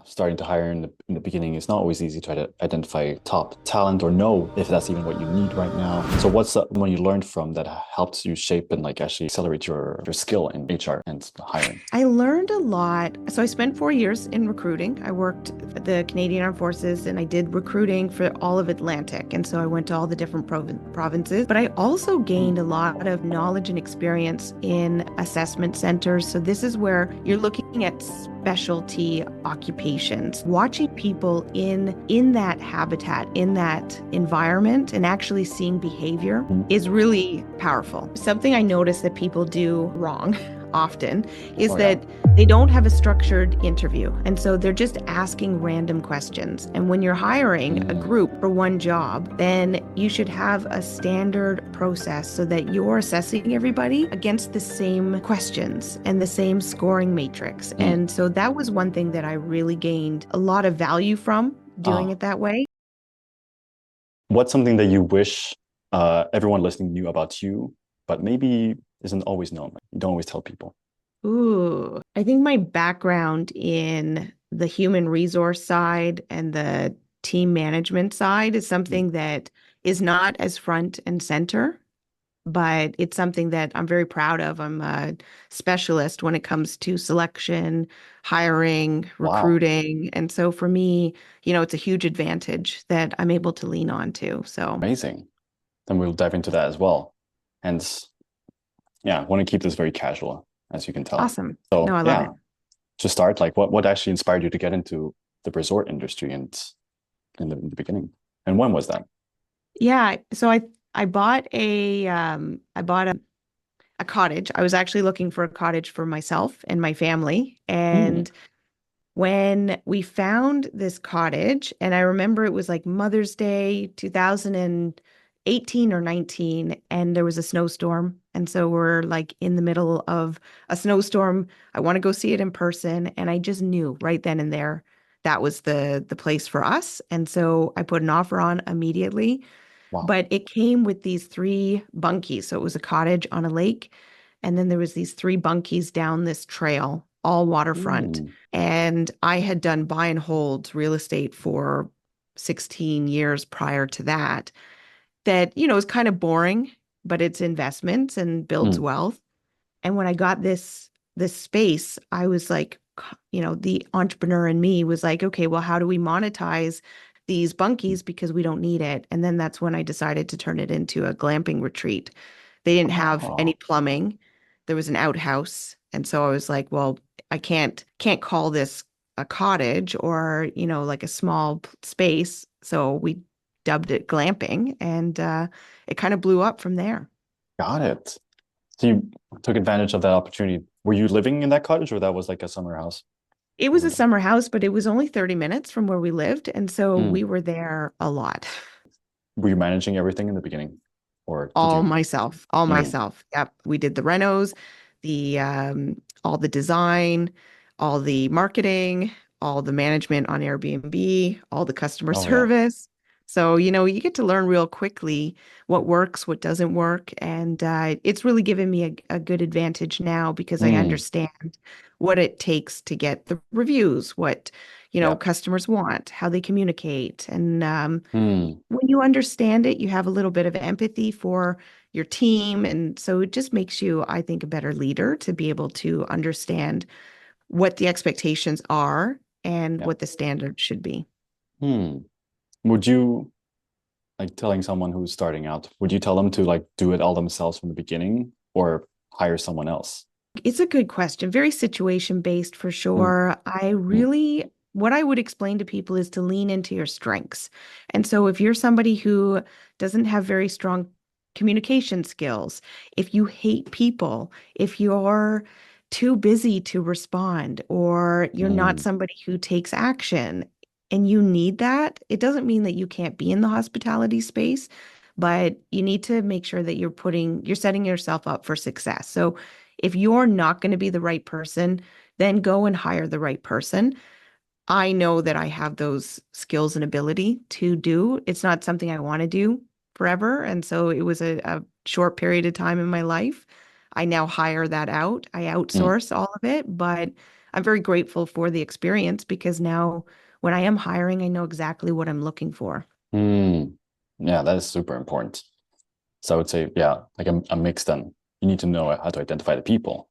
starting to hire in the beginning, it's not always easy to identify top talent or know if that's even what you need right now. So what's one you learned from that helps you shape and like actually accelerate your skill in HR and hiring? I learned a lot. So I spent 4 years in recruiting. I worked at the Canadian Armed Forces and I did recruiting for all of Atlantic. And so I went to all the different provinces. But I also gained a lot of knowledge and experience in assessment centers. So this is where you're looking at specialty occupations, watching people in that habitat, in that environment, and actually seeing behavior Mm. is really powerful. Something I noticed that people do wrong often is Oh yeah. that they don't have a structured interview. And so they're just asking random questions. And when you're hiring a Mm. group for one job, then you should have a standard process so that you're assessing everybody against the same questions and the same scoring matrix. Mm. And so that was one thing that I really gained a lot of value from doing Ah, it that way. what's something that you wish everyone listening knew about you, but maybe isn't always known? Like, you don't always tell people. Ooh, I think my background in the human resource side and the team management side is Mm. something that is not as front and center, but it's something that I'm very proud of. I'm a specialist when it comes to selection, hiring, Wow, recruiting. And so for me, it's a huge advantage that I'm able to lean on to. So amazing. Then we'll dive into that as well. And yeah, I want to keep this very casual, as you can tell. awesome. No, So I love yeah, it. to start, like what actually inspired you to get into the resort industry and in the beginning? And when was that? Yeah, so I bought a cottage. I was actually looking for a cottage for myself and my family. Hmm. And when we found this cottage, and I remember it was like Mother's Day 2018 or 19, and there was a snowstorm. And so we're like in the middle of a snowstorm. I want to go see it in person. And I just knew right then and there that was the place for us. And so I put an offer on immediately. Wow. But it came with these three bunkies. So it was a cottage on a lake. And then there was these three bunkies down this trail, all waterfront. Hmm. And I had done buy and hold real estate for 16 years prior to that. That, is kind of boring, but it's investments and builds Hmm. wealth. And when I got this space, I was like, the entrepreneur in me was like, okay, well, how do we monetize these bunkies because we don't need it? And then that's when I decided to turn it into a glamping retreat. They didn't have any Oh, plumbing. There was an outhouse. And so I was like, well, I can't call this a cottage or, like a small space. So we dubbed it glamping and it kind of blew up from there. got it. So you took advantage of that opportunity. Were you living in that cottage or that was like a summer house? It was a summer house, but it was only 30 minutes from where we lived. And so we Hmm. were there a lot. Were you managing everything in the beginning? Or did All you? myself, all Hmm. myself. Yep. We did the renos, the all the design, all the marketing, all the management on Airbnb, all the customer Oh yeah. service. So, you get to learn real quickly what works, what doesn't work. And it's really given me a good advantage now because I Hmm. understand what it takes to get the reviews, what, Yeah. customers want, how they communicate. And Hmm. when you understand it, you have a little bit of empathy for your team. And so it just makes you, I think, a better leader to be able to understand what the expectations are and Yeah. what the standards should be. Hmm. Would you like telling someone who's starting out, would you tell them to like do it all themselves from the beginning or hire someone else? It's a good question, very situation based for Hmm. sure. Hmm. What I would explain to people is to lean into your strengths. And so if you're somebody who doesn't have very strong communication skills, if you hate people, if you're too busy to respond, or you're not Hmm. somebody who takes action and you need that, it doesn't mean that you can't be in the hospitality space, but you need to make sure that you're setting yourself up for success. So if you're not going to be the right person, then go and hire the right person. I know that I have those skills and ability to do. It's not something I want to do forever. And so it was a short period of time in my life. I now hire that out. I Hmm. outsource all of it, but I'm very grateful for the experience because now when I am hiring, I know exactly what I'm looking for. Hmm. Yeah, that is super important. So I would say, yeah, like a mix then. You need to know how to identify the people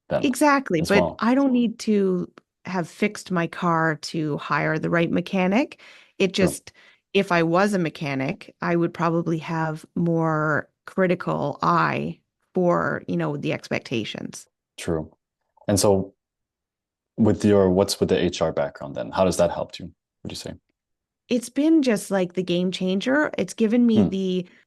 then Exactly, as but well. I don't need to have fixed my car to hire the right mechanic. It True, just, if I was a mechanic, I would probably have more critical eye for, the expectations. true. And so what's with the HR background then? How does that help you, would you say? It's been just like the game changer. It's given me Hmm.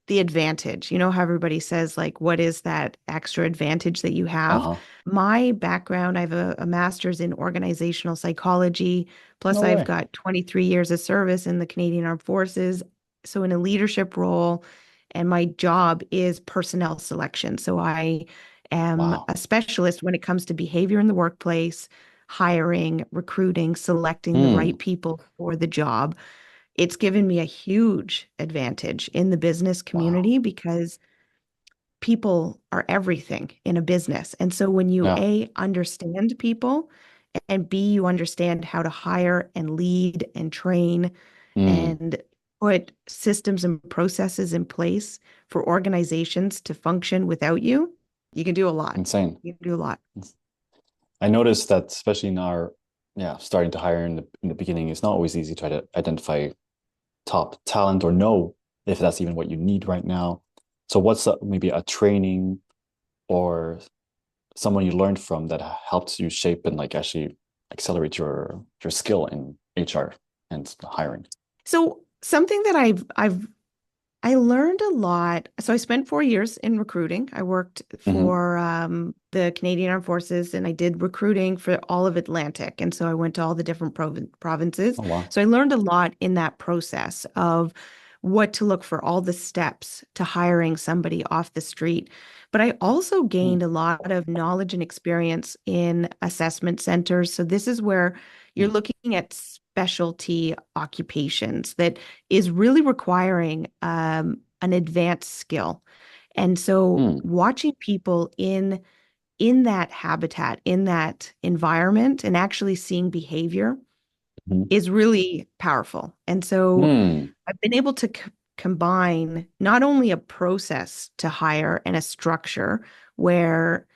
the advantage. You know how everybody says like what is that extra advantage that you have? Uh-huh. My background, I have a master's in organizational psychology, plus No I've way. got 23 years of service in the Canadian Armed Forces, so in a leadership role, and my job is personnel selection. So I am Wow. a specialist when it comes to behavior in the workplace, hiring, recruiting, selecting the Hmm. right people for the job. It's given me a huge advantage in the business Wow. community because people are everything in a business. And so when you Yeah. A, understand people, and B, you understand how to hire and lead and train Hmm. and put systems and processes in place for organizations to function without you, you can do a lot. Insane. You can do a lot. I noticed that especially in our, yeah, starting to hire in the beginning, it's not always easy to identify top talent or know if that's even what you need right now. So what's maybe a training or someone you learned from that helps you shape and like actually accelerate your skill in HR and hiring? So something that I learned a lot. So I spent 4 years in recruiting. I worked Hmm. for the Canadian Armed Forces and I did recruiting for all of Atlantic. And so I went to all the different provinces. Oh wow. So I learned a lot in that process of what to look for, all the steps to hiring somebody off the street. But I also Hmm. gained a lot of knowledge and experience in assessment centers. So this is where you're Hmm. looking at specialty occupations that is really requiring an advanced skill. And so Hmm. watching people in that habitat, in that environment, and actually seeing behavior Hmm. is really powerful. And so Hmm. I've been able to combine not only a process to hire and a structure where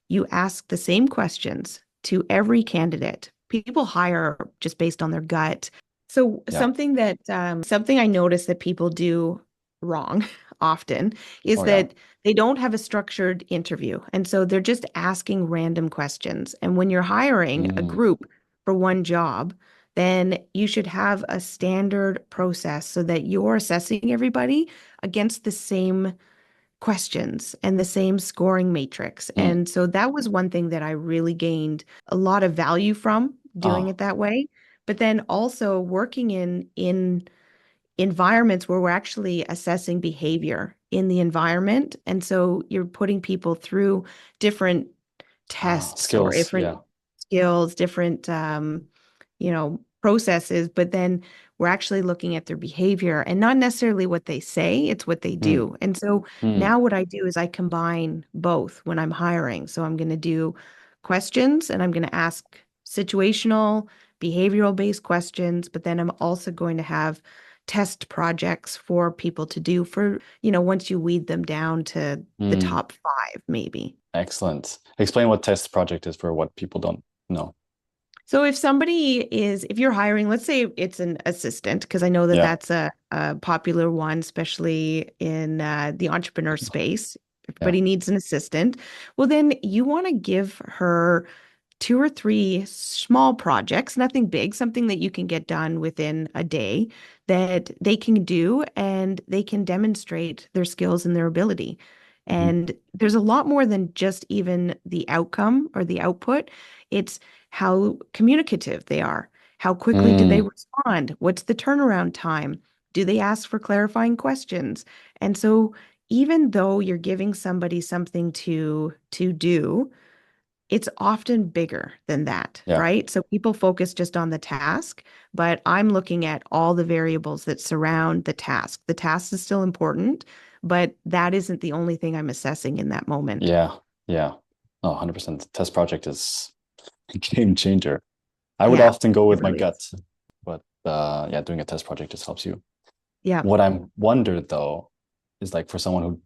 you ask the same questions to every candidate. People hire just based on their gut. So Yeah. something I notice that people do wrong often is Oh yeah. that they don't have a structured interview. And so they're just asking random questions. And when you're hiring a Hmm. group for one job, then you should have a standard process so that you're assessing everybody against the same questions and the same scoring matrix. Hmm. And so that was one thing that I really gained a lot of value from doing Ah. it that way. But then also working in environments where we're actually assessing behavior in the environment. And so you're putting people through different Ah. tests or Skills. different Yeah. skills, different processes, but then we're actually looking at their behavior and not necessarily what they say, it's what they Hmm. do. And so Hmm. now what I do is I combine both when I'm hiring. So I'm going to do questions and I'm going to ask situational, behavioral based questions, but then I'm also going to have test projects for people to do for, once you weed them down to the Hmm. top five, maybe. Excellent. Explain what test project is for what people don't know. So if you're hiring, let's say it's an assistant, because I know that Yeah. that's a popular one, especially in the entrepreneur space. Yeah. Everybody needs an assistant. Well, then you want to give her two or three small projects, nothing big, something that you can get done within a day that they can do and they can demonstrate their skills and their ability. Mhm. And there's a lot more than just even the outcome or the output. It's how communicative they are. How quickly do they Mm. respond? What's the turnaround time? Do they ask for clarifying questions? And so even though you're giving somebody something to do, it's often bigger than that, Yeah. right? So people focus just on the task, but I'm looking at all the variables that surround the task. The task is still important, but that isn't the only thing I'm assessing in that moment. Yeah. Yeah. Oh, 100%. Test project is Game changer. I would Yeah, often go it with my really is. gut, but yeah, doing a test project just helps you. Yeah, What I'm wondered though is like for someone who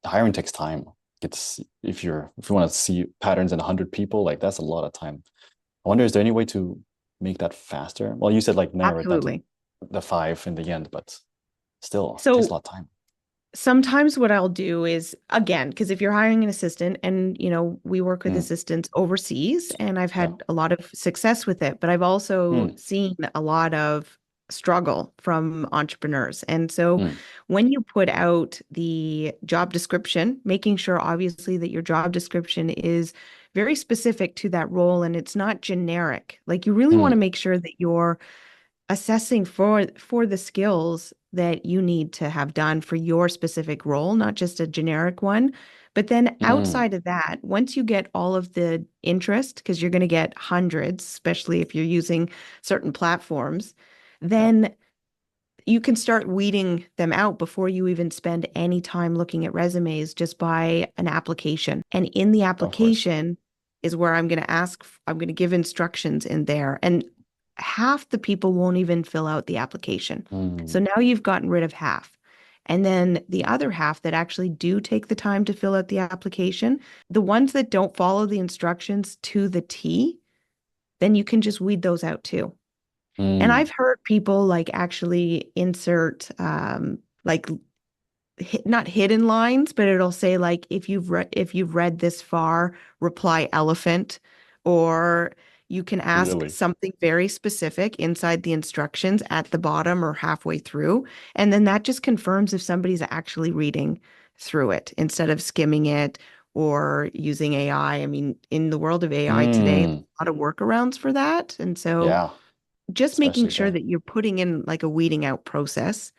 hiring takes time. It's if you want to see patterns in 100 people, like that's a lot of time. I wonder, is there any way to make that faster? Well, you said like narrow it down to absolutely. the five in the end, but still it takes a So lot of time. sometimes what I'll do is, again, because if you're hiring an assistant and, we work with Mm, assistants overseas and I've yeah. had a lot of success with it, but I've also Mm, seen a lot of struggle from entrepreneurs. And so mm, when you put out the job description, making sure obviously that your job description is very specific to that role and it's not generic. Like you really want to mm, make sure that you're assessing for the skills that you need to have done for your specific role, not just a generic one. But then mm, outside of that, once you get all of the interest, because you're going to get hundreds, especially if you're using certain platforms, yeah, then you can start weeding them out before you even spend any time looking at resumes just by an application. And in the of course. application is where I'm going to give instructions in there. And half the people won't even fill out the application. So Mm, now you've gotten rid of half. And then the other half that actually do take the time to fill out the application, the ones that don't follow the instructions to the T, then you can just weed those out too. And mm, I've heard people like actually insert like not hidden lines, but it'll say like if you've read this far, reply elephant, or you can ask really? something very specific inside the instructions at the bottom or halfway through. And then that just confirms if somebody's actually reading through it instead of skimming it or using AI. I mean, in the world of AI today, there's Mm, a lot of workarounds for that. And so yeah, just making especially sure there. that you're putting in like a weeding out process.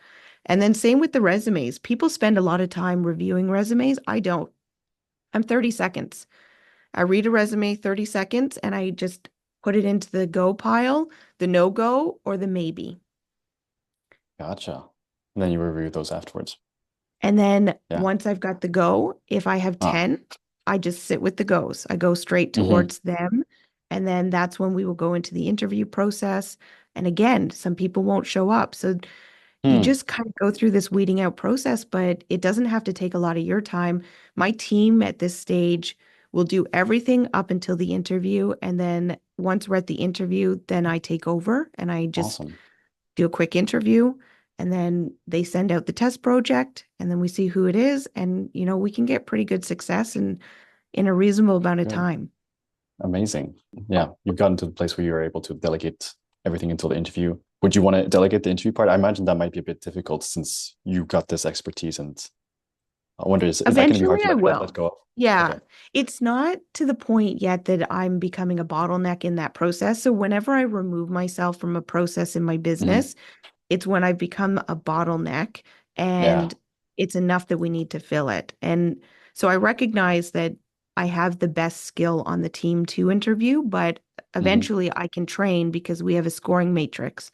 And then same with the resumes. People spend a lot of time reviewing resumes. I don't. I'm 30 seconds. I read a resume 30 seconds and I just put it into the go pile, the no go, or the maybe. Gotcha. And then you review those afterwards. And then Yeah. once I've got the go, if I have Ah. 10, I just sit with the goes. I go straight Mm-hmm. towards them. And then that's when we will go into the interview process. And again, some people won't show up. So you Hmm. just kind of go through this weeding out process, but it doesn't have to take a lot of your time. My team at this stage will do everything up until the interview. And then once we're at the interview, then I take over and I just Awesome. do a quick interview. And then they send out the test project and then we see who it is. And, we can get pretty good success in a reasonable amount of Good. time. Amazing. Yeah. You've gotten to the place where you're able to delegate everything until the interview. Would you want to delegate the interview part? I imagine that might be a bit difficult since you got this expertise, and I wonder, is that going to be Eventually, hard to I let will. go of? Yeah. Okay. It's not to the point yet that I'm becoming a bottleneck in that process. So, whenever I remove myself from a process in my Hmm. business, it's when I've become a bottleneck Yeah. and it's enough that we need to fill it. And so, I recognize that I have the best skill on the team to interview, but Hmm. eventually I can train because we have a scoring matrix.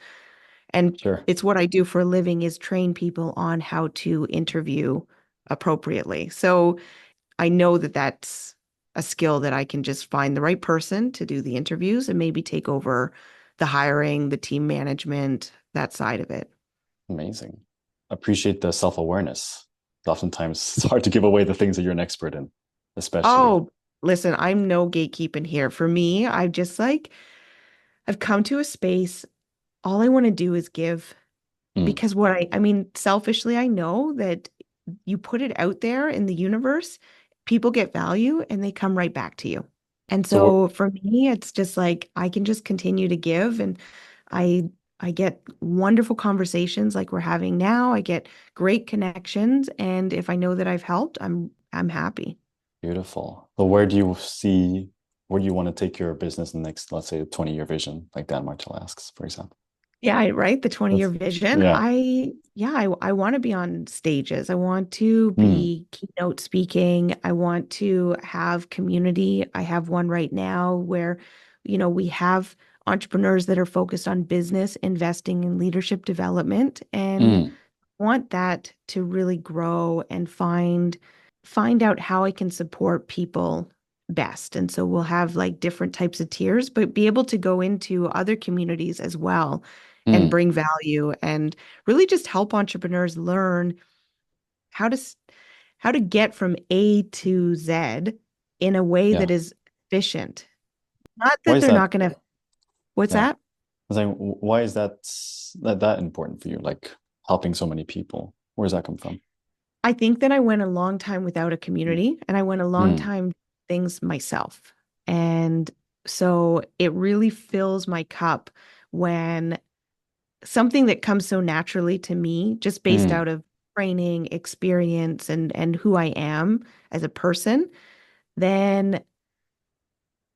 And Sure. it's what I do for a living is train people on how to interview appropriately. So, I know that that's a skill that I can just find the right person to do the interviews and maybe take over the hiring, the team management, that side of it. Amazing. Appreciate the self-awareness. Oftentimes it's hard to give away the things that you're an expert in, especially. Oh, listen, I'm no gatekeeping here. For me, I've come to a space, all I want to do is give Mm. because I mean, selfishly, I know that you put it out there in the universe, people get value and they come right back to you. And So what, so for me, it's just like I can just continue to give and I I get wonderful conversations like we're having now. I get great connections and if I know that I've helped, I'm happy. beautiful. So where do you want to take your business in the next, let's say, 20-year vision, like Dan Marshall asks, for example? Yeah, right. The 20-year That's, vision. yeah. I want to be on stages. I want to Mm, be keynote speaking. I want to have community. I have one right now where, we have entrepreneurs that are focused on business, investing in leadership development, and mm, want that to really grow and find out how I can support people best. And so we'll have like different types of tiers, but be able to go into other communities as well and Mm, bring value and really just help entrepreneurs learn how to how to get from A to Z in a way yeah. that is efficient. Not Why that is they're that? not going to, what's Yeah. I that? was like, why is that important for you? Like helping so many people. Where does that come from? I think that I went a long time without a community and I went a long Mm, time things myself. And so it really fills my cup when something that comes so naturally to me, just based mm, out of training, experience, and who I am as a person, then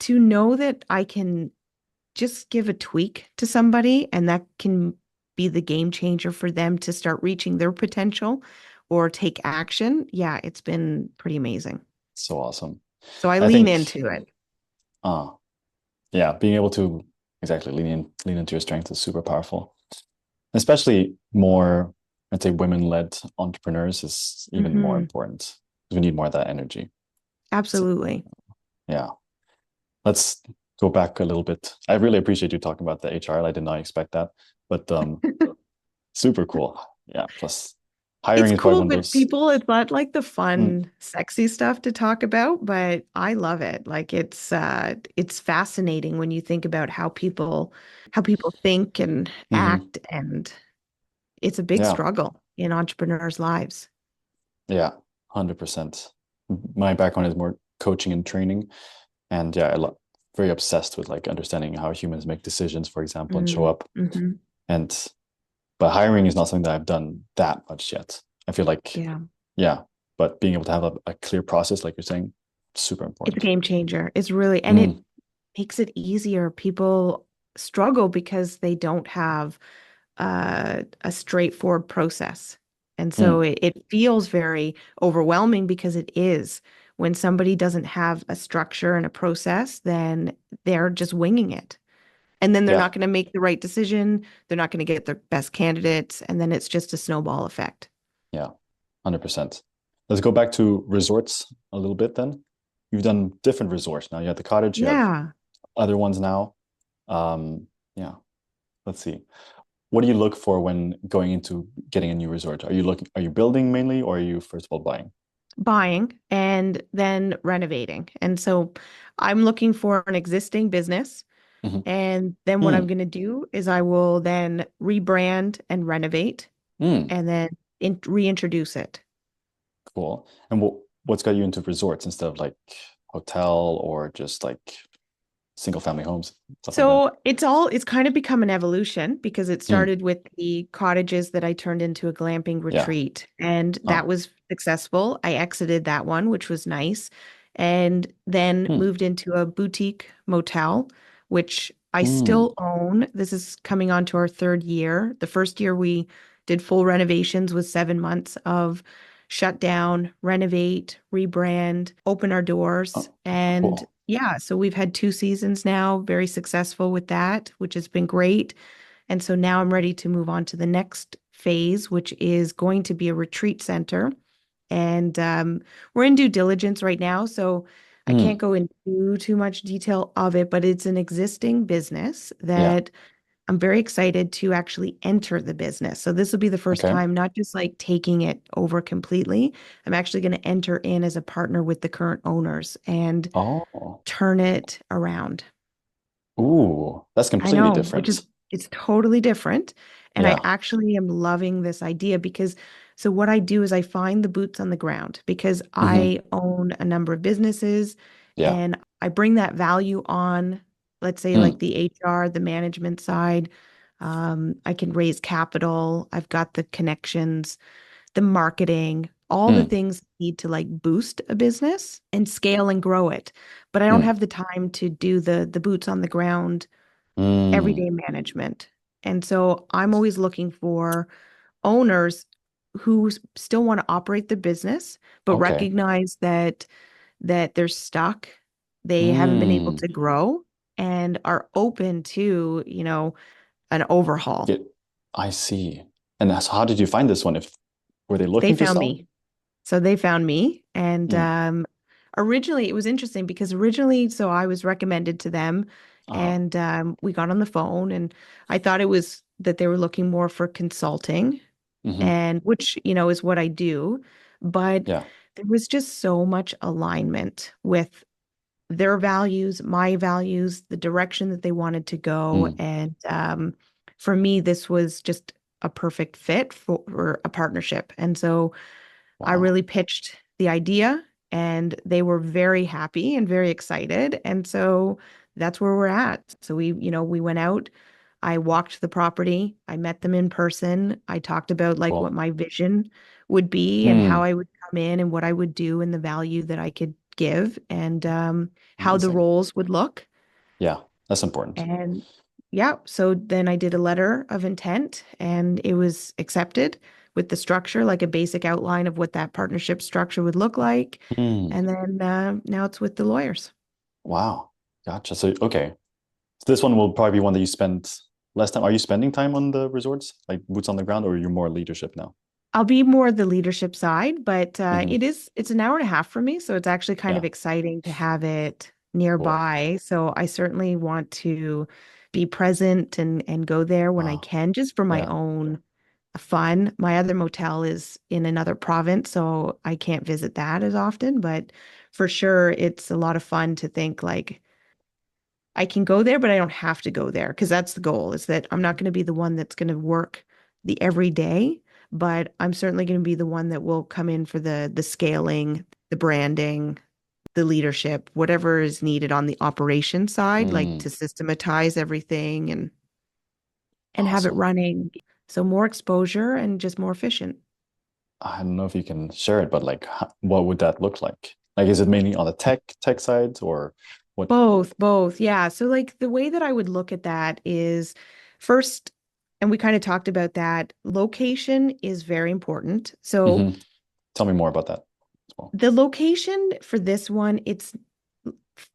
to know that I can just give a tweak to somebody and that can be the game changer for them to start reaching their potential or take action. Yeah, it's been pretty amazing. so awesome. So I I lean think, into it. uh, yeah, being able to exactly lean into your strength is super powerful. Especially more, I'd say women-led entrepreneurs is even more Hmm. important. We need more of that energy. So, Absolutely. yeah. Let's go back a little bit. I really appreciate you talking about the HR. I did not expect that, but super cool. Yeah. Plus, It's hiring is probably cool one of with those. people. It's not like the Mm, fun, sexy stuff to talk about, but I love it. Like it's fascinating when you think about how people think and hmm. act, and it's a big Yeah. struggle in entrepreneurs' lives. Yeah. 100%. My background is more coaching and training, and yeah, very obsessed with like understanding how humans make decisions, for example, and show Mm, up. hmm. And but hiring is not something that I've done that much yet. I feel like, Yeah. yeah, but being able to have a clear process, like you're saying, super It's a important. game changer. It's really, and it Mm, makes it easier. People struggle because they don't have a straightforward process. And so mm, it feels very overwhelming because it is. When somebody doesn't have a structure and a process, then they're just winging it. And then they're yeah, not going to make the right decision. They're not going to get their best candidates. And then it's just a snowball effect. yeah, 100%. Let's go back to resorts a little bit then. You've done different resorts now. You have the cottage, you have Yeah. other ones now. Yeah, let's see. What do you look for when going into getting a new resort? Are you building mainly, or are you first of all buying? Buying and then renovating. And so I'm looking for an existing business. Hmm. And then what I'm Mm, going to do is I will then rebrand and renovate mm, and then reintroduce it. cool. And what's got you into resorts instead of like hotel or just like single family homes, stuff like that? So it's kind of become an evolution because it Mm, started with the cottages that I turned into a glamping yeah. retreat, and that Ah. was successful. I exited that one, which was nice, and then Mm, moved into a boutique motel, which I mm, still own. This is coming on to our third year. The first year we did full renovations was 7 months of shut down, renovate, rebrand, open our doors, oh, and cool. yeah, so we've had 2 seasons now, very successful with that, which has been great. And so now I'm ready to move on to the next phase, which is going to be a retreat center. And we're in due diligence right now, so I can't Mm, go into too much detail of it, but it's an existing business yeah. that I'm very excited to actually enter the business. So this will be the first Okay. time, not just like taking it over completely. I'm actually going to enter in as a partner with the current owners and Oh, turn it around. ooh, that's I completely know, which is different. it's totally different. And I Yeah. actually am loving this idea because so what I do is I find the boots on the ground because Hmm. I own a number of businesses Yeah. and I bring that value on, let's say like Mm, the HR, the management side. I can raise capital. I've got the connections, the marketing, all the mm, things need to like boost a business and scale and grow it. But I don't mm, have the time to do the boots on the ground mm. everyday management. And so I'm always looking for owners who still want to operate the business, but Okay. recognize that they're stuck, they haven't been able Mm. to grow and are open to, an overhaul. Get, I see. And so how did you find this one? If were they They looking to found sell? me. So they found me and Mm, Originally, it was interesting because originally, so I was recommended to them Uh-huh. and we got on the phone and I thought it was that they were looking more for consulting Hmm. and which, is what I do. But Yeah. there was just so much alignment with their values, my values, the direction that they wanted to go. Mm. And for me, this was just a perfect fit for a partnership. And so I Wow. really pitched the idea and they were very happy and very excited. And so that's where we're at. So we went out, I walked the property, I met them in person. I talked about like what Cool. my vision would be and how Mm. I would come in and what I would do and the value that I could give and how the Amazing. roles would look. Yeah, that's important. And yeah, so then I did a letter of intent and it was accepted with the structure, like a basic outline of what that partnership structure would look like. Mm. And then now it's with the lawyers. Wow. Gotcha. So, okay. So this one will probably be one that you spend less time. Are you spending time on the resorts, like boots on the ground, or you're more leadership now? I'll be more the leadership side, but Hmm. it's an hour and a half for me, so it's actually kind of Yeah. exciting to have it Cool. nearby. So I certainly want to be present and go there when I Wow. can, just for my Yeah. own fun. My other motel is in another province, so I can't visit that as often, but for sure it's a lot of fun to think like I can go there, but I don't have to go there because that's the goal is that I'm not going to be the one that's going to work the everyday, but I'm certainly going to be the one that will come in for the scaling, the branding, the leadership, whatever is needed on the operation side, like Mm. to systematize everything and have it Awesome. running. So more exposure and just more efficient. I don't know if you can share it, but like, what would that look like? Like, is it mainly on the tech side, or what? Both. Yeah. So like the way that I would look at that is first, and we kind of talked about that, location is very important. So Hmm. Tell me more about that as well. the location for this one, it's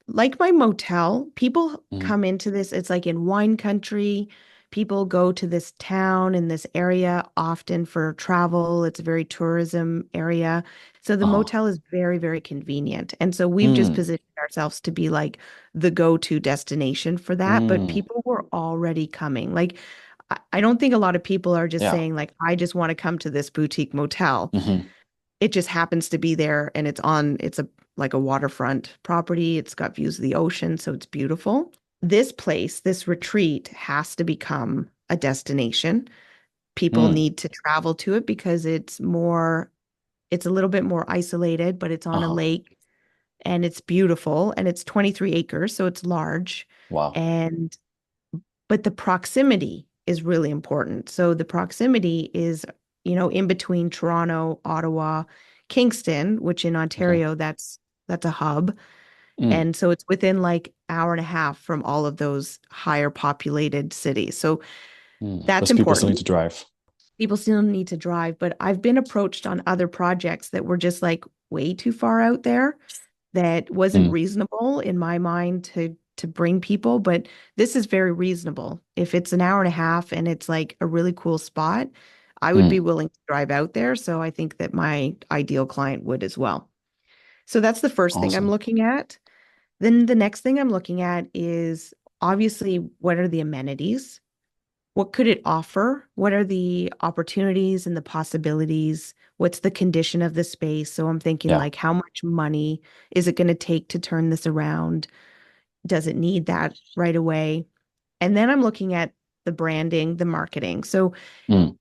like my motel. People Hmm. come into this, it's like in wine country. People go to this town in this area often for travel. It's a very tourism area. So the Uh-huh. motel is very, very convenient. And so we've just Mm. positioned ourselves to be like the go-to destination for that. But Mm. people were already coming. Like, I don't think a lot of people are just Yeah. saying, like, I just want to come to this boutique motel. Hmm. It just happens to be there and it's a like a waterfront property. It's got views of the ocean, so it's beautiful. This place, this retreat has to become a destination. People Mm. need to travel to it because it's a little bit more isolated, but it's on a Uh-huh. lake and it's beautiful and it's 23 acres, so it's large. Wow. And but the proximity is really important. So the proximity is, in between Toronto, Ottawa, Kingston, which in Okay. Ontario, that's a hub. Mm. And so it's within like hour and a half from all of those higher populated cities. So Mm. that's Plus, people still need important. to drive. People still need to drive, but I've been approached on other projects that were just like way too far out there that wasn't Mm. reasonable in my mind to bring people, but this is very reasonable. If it's an hour and a half and it's like a really cool spot, I would be Mm. willing to drive out there. So I think that my ideal client would as well. So that's the first thing I'm Awesome. looking at. Then the next thing I'm looking at is obviously what are the amenities? What could it offer? What are the opportunities and the possibilities? What's the condition of the space? So I'm thinking Yeah. like how much money is it going to take to turn this around? Does it need that right away? And then I'm looking at the branding, the marketing. So Mm.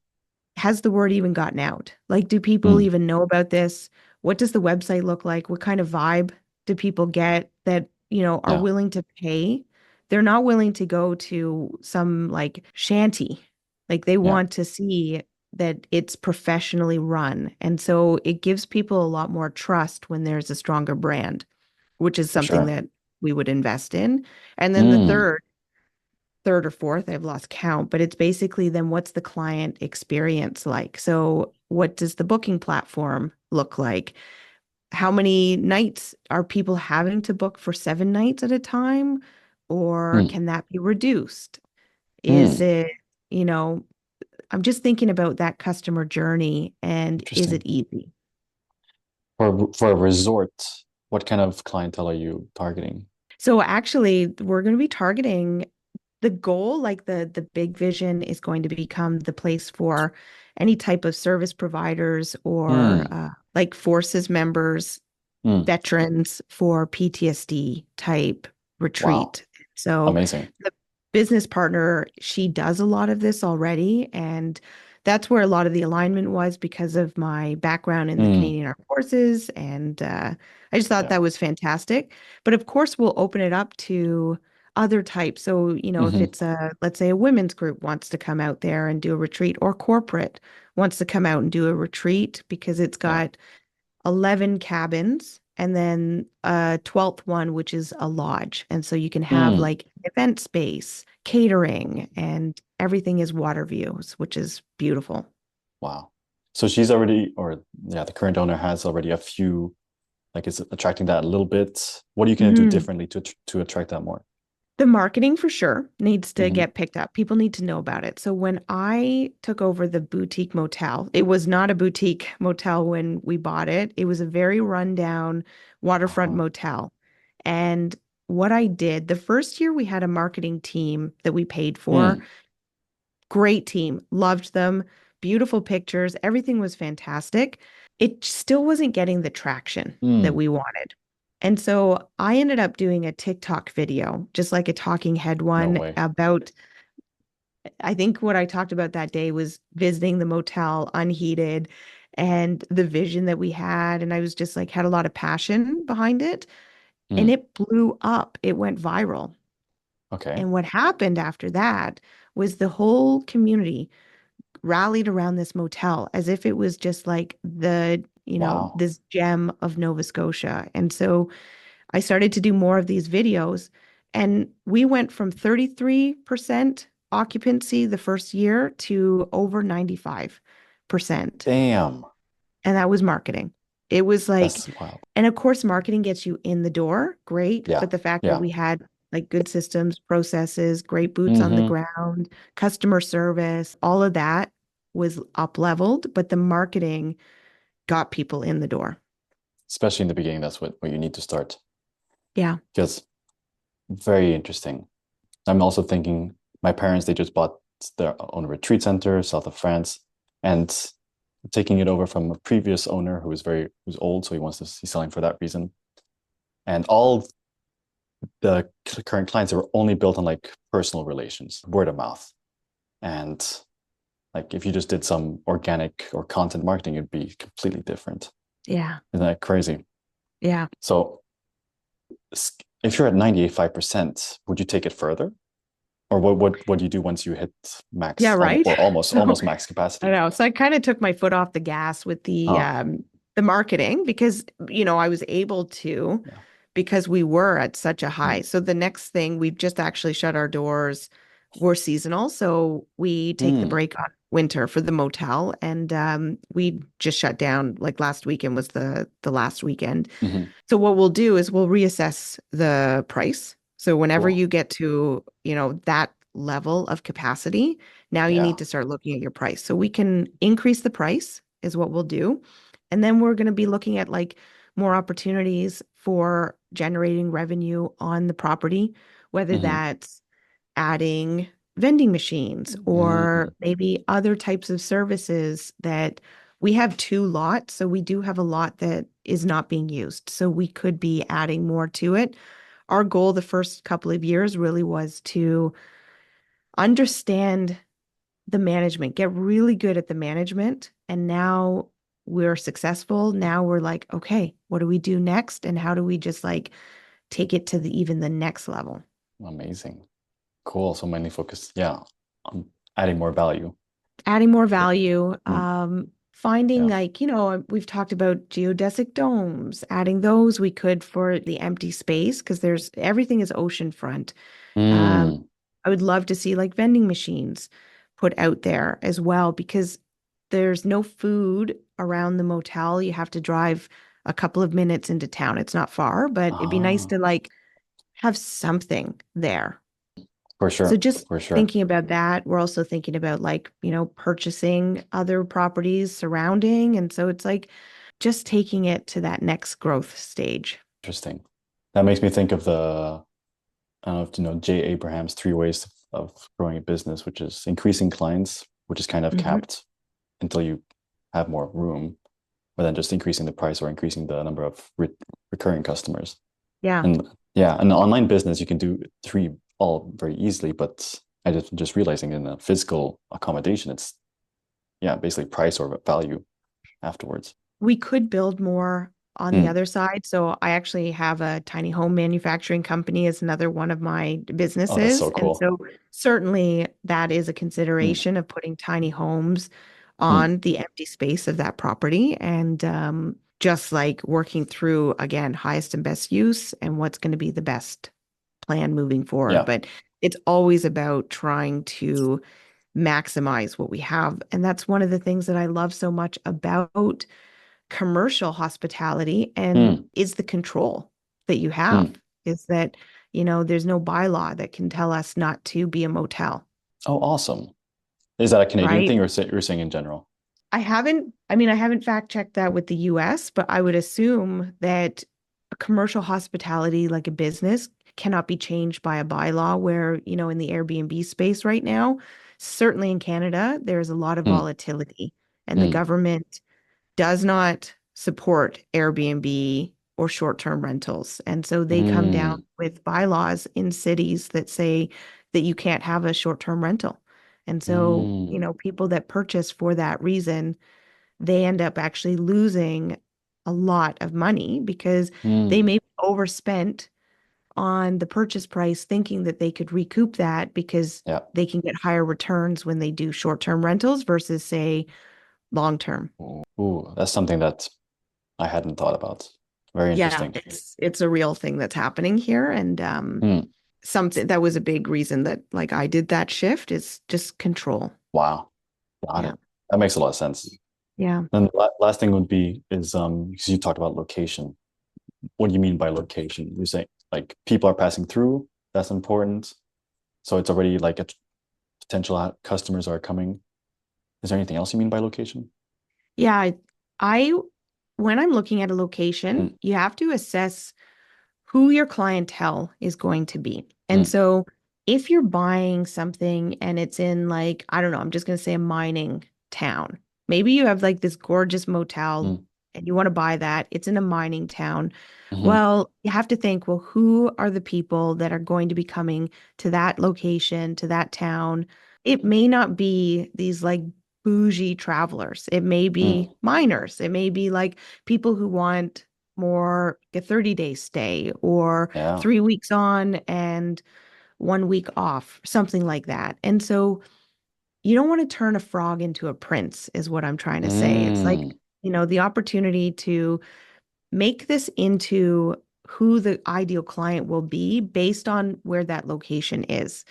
has the word even gotten out? Like, do people Mm. even know about this? What does the website look like? What kind of vibe do people get that, are Yeah. willing to pay? They're not willing to go to some like shanty. Like, they Yeah. want to see that it's professionally run. And so it gives people a lot more trust when there's a stronger brand, which is For something sure. that we would invest in. And then the Mm. third or fourth, I've lost count, but it's basically then what's the client experience like? So, what does the booking platform look like? How many nights are people having to book for 7 nights at a time? Or Mm. can that be reduced? Is Mm. it, you know, I'm just thinking about that customer journey and is it Interesting. easy? For a resort, What kind of clientele are you targeting? So actually, we're going to be targeting the goal, like the big vision is going to become the place for any type of service providers or Mm, like forces members, mm, veterans for PTSD type wow. retreat. So Amazing. the business partner, she does a lot of this already. And that's where a lot of the alignment was because of my background in the Mm, Canadian Armed Forces. And I just thought yeah. that was fantastic. But of course, we'll open it up to other types. So, if Hmm. it's let's say a women's group wants to come out there and do a retreat, or corporate wants to come out and do a retreat because it's Yeah. got 11 cabins and then a 12th one, which is a lodge. And so you can have Mm, like event space, catering, and everything is water views, which is beautiful. wow. So she's already, or yeah, the current owner has already a few, like is attracting that a little bit. What are you going to do Mhm. differently to attract that more? The marketing for sure needs to Hmm. get picked up. People need to know about it. So when I took over the boutique motel, it was not a boutique motel when we bought it. It was a very rundown waterfront Uh-huh. motel. And what I did, the first year we had a marketing team that we paid for. Mm, Great team, loved them, beautiful pictures, everything was fantastic. It still wasn't getting the traction that mm, we wanted. And so I ended up doing a TikTok video, just like a talking head no one way. about, I think what I talked about that day was visiting the motel unheated and the vision that we had. And I was just like, had a lot of passion behind it. And Mm, it blew up. It went viral. okay. And what happened after that was the whole community rallied around this motel as if it was just like Wow. this gem of Nova Scotia. And so I started to do more of these videos, and we went from 33% occupancy the first year to over 95%. Damn. And that was marketing. It was like, That's wild. and of course, marketing gets you in the door, great. Yeah. But the fact that Yeah. we had like good systems, processes, great boots on the Hmm. ground, customer service, all of that was up leveled, but the marketing got people in the door. Especially in the beginning, that's what you need to start. Yeah. Because very interesting. I'm also thinking my parents, they just bought their own retreat center south of France and taking it over from a previous owner who's old, so he's selling for that reason. And all the current clients were only built on like personal relations, word of mouth. And like if you just did some organic or content marketing, it'd be completely different. Yeah. Isn't that crazy? Yeah. So if you're at 98.5%, would you take it further? Or what do you do once you hit Yeah, max right. or almost So max I capacity? know. So I kind of took my foot off the gas with Huh. the marketing because, I was able to Yeah. because we were at such a high. Mm. So the next thing, we've just actually shut our doors. We're seasonal, so we take the Mm. break on winter for the motel, and we just shut down. Like last weekend was the last weekend. Hmm. So what we'll do is we'll reassess the price. So whenever Cool. you get to, that level of capacity, now you Yeah. need to start looking at your price. So we can increase the price is what we'll do. And then we're going to be looking at like more opportunities for generating revenue on the property, whether Hmm. that's adding vending machines or Mm. maybe other types of services that we have two lots. So we do have a lot that is not being used. So we could be adding more to it. Our goal the first couple of years really was to understand the management, get really good at the management. And now we're successful. Now we're like, okay, what do we do next? And how do we just like take it to even the next level? Amazing. Cool. So mainly focused, yeah, on adding more value. Adding more Yeah. value, Mm. finding Yeah. like, we've talked about geodesic domes, adding those we could for the empty space because there's everything is oceanfront. Um, Mm. I would love to see like vending machines put out there as well because there's no food around the motel. You have to drive a couple of minutes into town. It's not far, but it'd be nice Ah, to like have something there. for So sure. just For sure. thinking about that, we're also thinking about like, purchasing other properties surrounding. And so it's like just taking it to that next growth stage. Interesting. That makes me think of I don't know if you know Jay Abraham's three ways of growing a business, which is increasing clients, which is kind of Hmm. capped until you have more room, but then just increasing the price or increasing the number of recurring customers. Yeah. And yeah, an online business you can do three all very easily, but I just realizing in a physical accommodation, it's yeah, basically price or value afterwards. We could build more on the Mm. other side. So I actually have a tiny home manufacturing company as another one of my Oh, that's businesses. so And cool. so certainly that is a Mm. consideration of putting tiny homes Mm. on the empty space of that property. And just like working through, again, highest and best use and what's going to be the best plan moving forward. Yeah. But it's always about trying to maximize what we have. And that's one of the things that I love so much about commercial hospitality and Mm. is the control that you have Mm. is that, there's no bylaw that can tell us not to be a motel, Oh, awesome. Is that a Canadian right? thing or you're saying in general? I haven't fact checked that with the US, but I would assume that a commercial hospitality, like a business, cannot be changed by a bylaw where, in the Airbnb space right now, certainly in Canada, there's a lot of Mm. volatility and the Mm. government does not support Airbnb or short-term rentals. And so they come down Mm. with bylaws in cities that say that you can't have a short-term rental. And so, Mm. people that purchase for that reason, they end up actually losing a lot of money because they Mm. may be overspent on the purchase price thinking that they could recoup that because Yeah. they can get higher returns when they do short-term rentals versus say long-term. Ooh, that's something that I hadn't thought about. Very Yeah, interesting. it's a real thing that's happening here, and Mm. something that was a big reason that like I did that shift is just control. Wow. Got Yeah, it. That makes a lot of sense. yeah, Then the last thing would be is because you talked about location. What do you mean by location? You're saying like people are passing through, that's important. So it's already like a potential customers are coming. Is there anything else you mean by location? yeah. I when I'm looking at a location, Mm. you have to assess who your clientele is going to be. And Mm. so if you're buying something and it's in like, I don't know, I'm just going to say a mining town. Maybe you have like this gorgeous motel Mm. and you want to buy that. It's in a mining town. Hmm. Well, you have to think, well, who are the people that are going to be coming to that location, to that town? It may not be these like bougie travelers. It may be Mm. miners. It may be like people who want more a 30-day stay or Yeah. 3 weeks on and 1 week off, something like that. And so you don't want to turn a frog into a prince, is what I'm trying to say. It's like, Mm. the opportunity to make this into who the ideal client will be based on where that location is.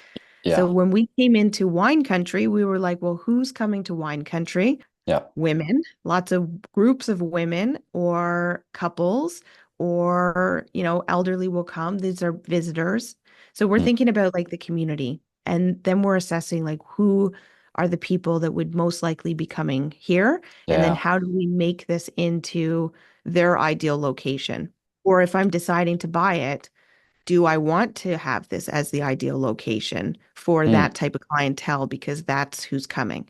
So Yeah. when we came into wine country, we were like, well, who's coming to wine country? Yeah. Women, lots of groups of women or couples or, elderly will come. These are visitors. So we're Mm. thinking about like the community and then we're assessing like who are the people that would most likely be coming here and then Yeah. how do we make this into their ideal location? Or if I'm deciding to buy it, do I want to have this as the ideal location for that Mm. type of clientele because that's who's coming?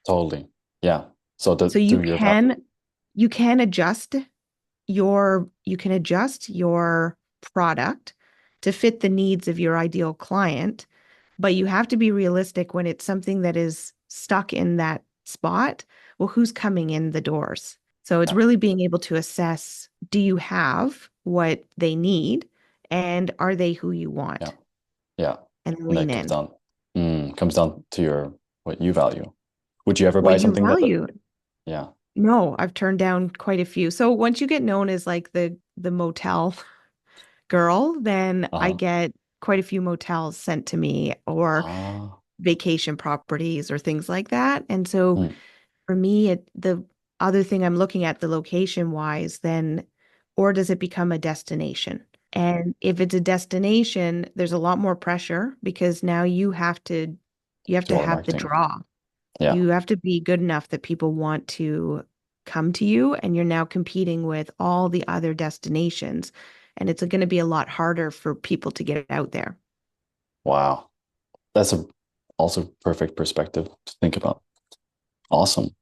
Totally. Yeah. So to So you do your value. can you can adjust your product to fit the needs of your ideal client, but you have to be realistic when it's something that is stuck in that spot. Well, who's coming in the doors? So it's Yeah. really being able to assess, do you have what they need and are they who you Yeah. want? Yeah. And And lean that in. comes down to your what you value. Would you ever What buy you something that value. yeah. No, I've turned down quite a few. So once you get known as like the motel girl, then I Uh-huh. get quite a few motels sent to me or Ah. vacation properties or things like that. And so Mm. for me, the other thing I'm looking at the location wise, then, or does it become a destination? And if it's a destination, there's a lot more pressure because now you have Do to a lot of have the marketing. draw. Yeah. You have to be good enough that people want to come to you, and you're now competing with all the other destinations. and it's going to be a lot harder for people to get out there. Wow. That's a also perfect perspective to think about. Awesome.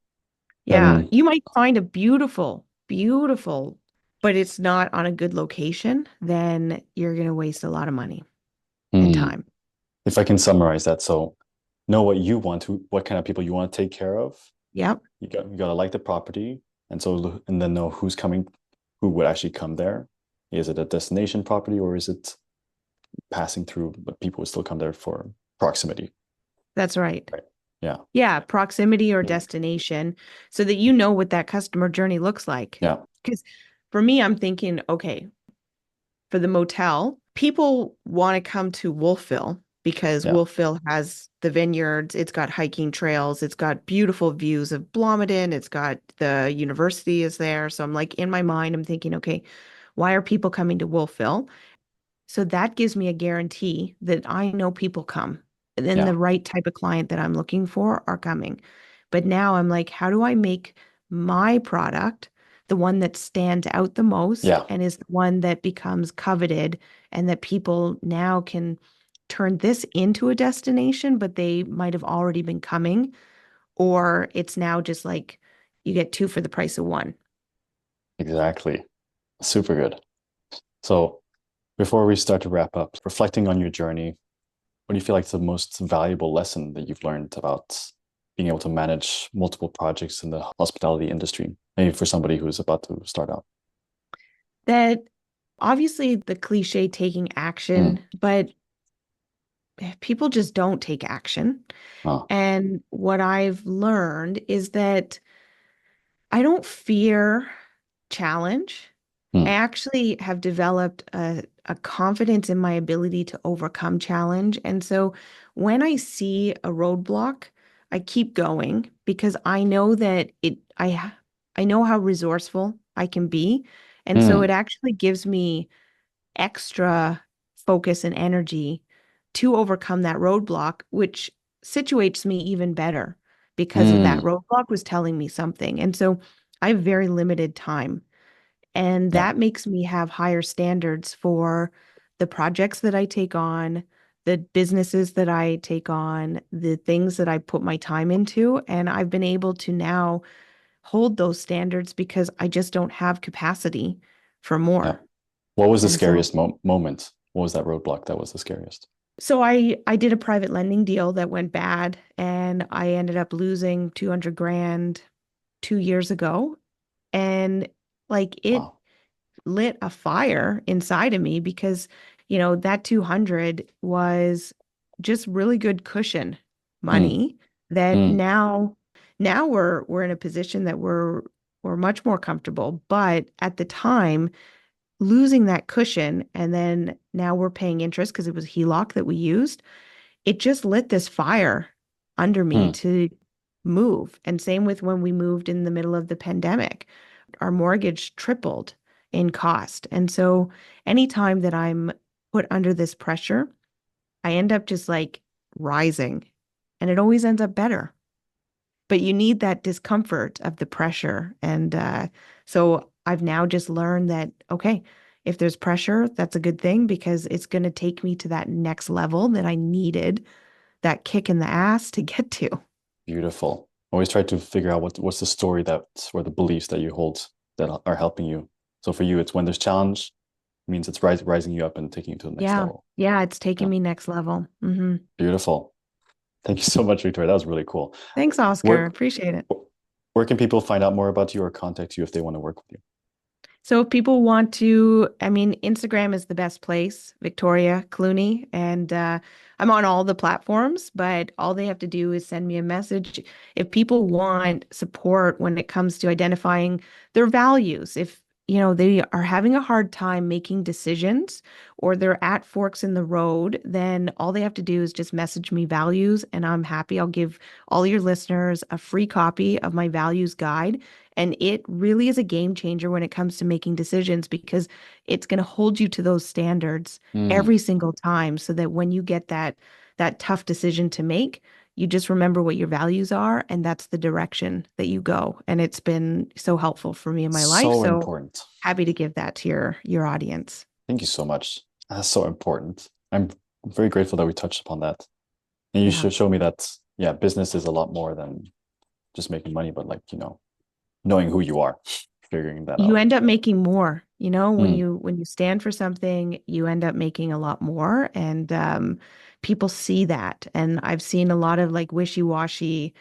Yeah, Then, you might find a beautiful, beautiful, but it's not on a good location, then you're going to waste a lot of money and hmm, time. if I can summarize that, so know what you want to, what kind of people you want to take care of. Yep, You got to like the property, and so and then know who's coming, who would actually come there. Is it a destination property or is it passing through, but people would still come there for proximity, that's right. right? Yeah, Yeah, proximity or destination so that you know what that customer journey looks like. yeah, Because for me, I'm thinking, okay, for the motel, people want to come to Wolfville because yeah, Wolfville has the vineyards, it's got hiking trails, it's got beautiful views of Blomidon, it's got the university is there. So I'm like, in my mind, I'm thinking, okay, why are people coming to Wolfville? So that gives me a guarantee that I know people come. And then yeah, the right type of client that I'm looking for are coming. But now I'm like, how do I make my product the one that stands out the most yeah, and is the one that becomes coveted and that people now can turn this into a destination, but they might have already been coming, or it's now just like you get two for the price of one. exactly. Super good. So before we start to wrap up, reflecting on your journey, what do you feel like is the most valuable lesson that you've learned about being able to manage multiple projects in the hospitality industry? Maybe for somebody who's about to start out. That obviously the cliche taking Mm, action, but people just don't take action. ah, And what I've learned is that I don't fear challenge. I mm, actually have developed a confidence in my ability to overcome challenge. And so when I see a roadblock, I keep going because I know that I know how resourceful I can be. And so it mm, actually gives me extra focus and energy to overcome that roadblock, which situates me even better because of that mm. roadblock was telling me something. And so I have very limited time. And Yeah, that makes me have higher standards for the projects that I take on, the businesses that I take on, the things that I put my time into. And I've been able to now hold those standards because I just don't have capacity for yeah. more. What was the And so scariest moment? What was that roadblock that was the scariest? So I did a private lending deal that went bad and I ended up losing 200 grand 2 years ago. And like it Wow. lit a fire inside of me because, you know, that 200 was just really good cushion Mm, money that mm, now we're in a position that we're much more comfortable. But at the time, losing that cushion and then now we're paying interest because it was HELOC that we used, it just lit this fire under me mm, to move. And same with when we moved in the middle of the pandemic, our mortgage tripled in cost. And so anytime that I'm put under this pressure, I end up just like rising and it always ends up better. But you need that discomfort of the pressure. And so I've now just learned that, okay, if there's pressure, that's a good thing because it's going to take me to that next level that I needed, that kick in the ass to get to. beautiful. Always try to figure out what's the story that or the beliefs that you hold that are helping you. So for you, it's when there's challenge, it means it's rising you up and taking you to the next Yeah. level. Yeah. It's taking Yeah, me next level. Hmm. beautiful. Thank you so much, Victoria. That was really cool. Thanks, Oscar. Where Appreciate it. where can people find out more about you or contact you if they want to work with you? So if people want to, I mean, Instagram is the best place, Victoria Cluney, and I'm on all the platforms, but all they have to do is send me a message. If people want support when it comes to identifying their values, if you know they are having a hard time making decisions or they're at forks in the road, then all they have to do is just message me values, and I'm happy. I'll give all your listeners a free copy of my values guide. And it really is a game changer when it comes to making decisions because it's going to hold you to those standards Mm, every single time so that when you get that tough decision to make, you just remember what your values are and that's the direction that you go. And it's been so helpful for me in my life. so So important. happy to give that to your audience. Thank you so much. That's so important. I'm very grateful that we touched upon that. And you Yeah. should show me that, yeah, business is a lot more than just making money, but like, knowing who you are, figuring that You out. end up making more, when Mm, you stand for something, you end up making a lot more. And people see that. And I've seen a lot of like wishy-washy mm.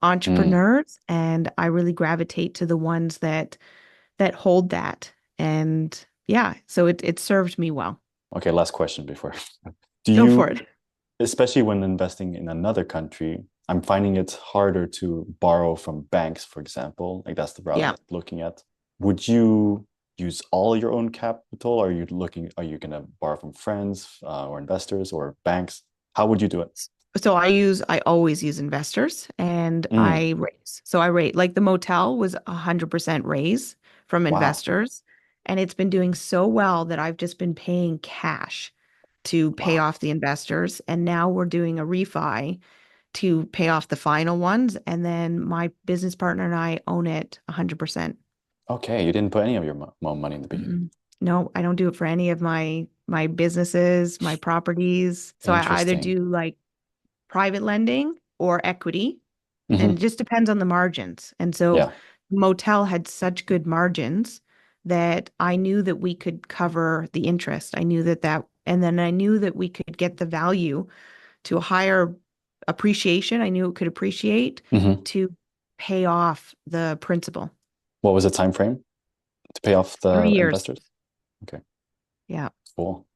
entrepreneurs, and I really gravitate to the ones that hold that. And yeah, so it served me well. Okay, last question before. Do Go for you, it. especially when investing in another country, I'm finding it harder to borrow from banks, for example. Like that's the route Yeah. I'm looking at. Would you use all your own capital? Are you gonna borrow from friends or investors or banks? How would you do it? So I always use investors and Mm, I raise. So I rate like the motel was 100% raise from wow. investors. And it's been doing so well that I've just been paying cash to pay Wow. off the investors. And now we're doing a refi to pay off the final ones. And then my business partner and I own it 100%. Okay, you didn't put any of your money in the beginning. Mm-mm. No, I don't do it for any of my businesses, my properties. So I either Interesting. do like private lending or equity, and it Hmm. just depends on the margins. And so Yeah. motel had such good margins that I knew that we could cover the interest. I knew and then I knew that we could get the value to a higher appreciation. I knew it could appreciate Hmm. to pay off the principal. What was the time frame to pay off Three the years. investors? Okay, Yeah. cool.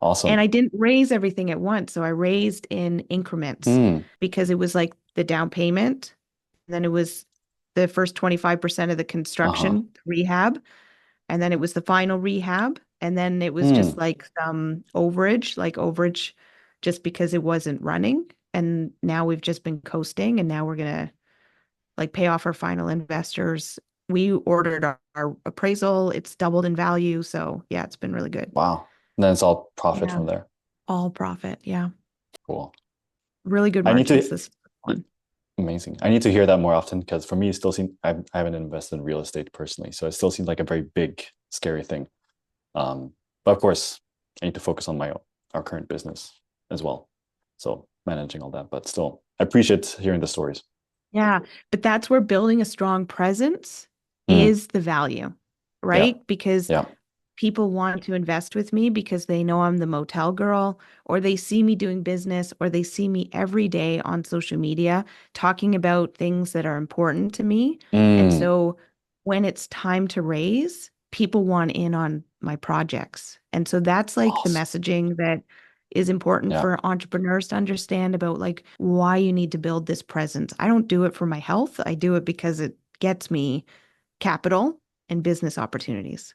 And Awesome. I didn't raise everything at once. So I raised in increments Mm, because it was like the down payment. Then it was the first 25% of the uh-huh. construction rehab. And then it was the final rehab. And then it was just Mm, like some overage just because it wasn't running. And now we've just been coasting. And now we're going to like pay off our final investors. We ordered our appraisal. It's doubled in value. So yeah, it's been really good. wow. And then it's all profit Yeah. from there. All profit. Yeah. Cool. Really good I need margins to, this one. amazing. I need to hear that more often because for me, it still seems I haven't invested in real estate personally. So it still seems like a very big, scary thing. But of course, I need to focus on our current business as well. So managing all that, but still, I appreciate hearing the stories. Yeah, but that's where building a strong presence Mm, is the value, yeah, right? Because yeah. people want to invest with me because they know I'm the motel girl, or they see me doing business, or they see me every day on social media talking about things that are important to me. And Mm, so when it's time to raise, people want in on my projects. And so that's like the awesome. messaging that is important Yeah. for entrepreneurs to understand about like why you need to build this presence. I don't do it for my health. I do it because it gets me capital and business opportunities.